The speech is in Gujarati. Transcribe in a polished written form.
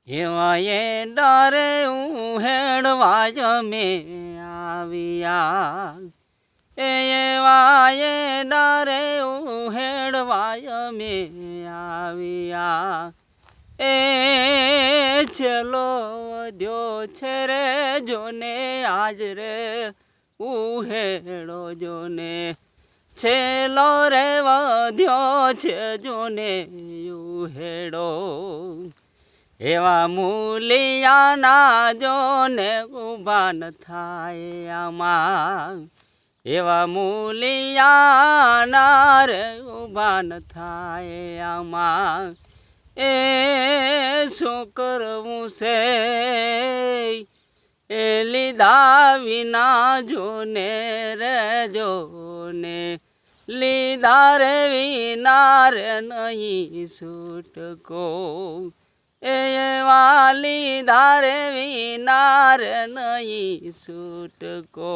એવાએ ડરે ઉહેડવા મેં આવ્યા એવાએ ડરે ઉહેડવા મેં આવ્યા એ ચલો વધ્યો છે રે જોને આજ રે ઉહેડો જોને છેલ્લો રે વધ્યો છે જોને ઉહેડો એવા મૂલિયાના જોને ઊભા ન થાય આમાં એવા મૂલિયાના રે ઊભા ન થાય આમાં એ શું કરવું છે એ લીધા વિના જોને રે જોને લીધા રે વિના રે નહીં છૂટકો એવા લીધા રે વિના રે નહીં છૂટકો।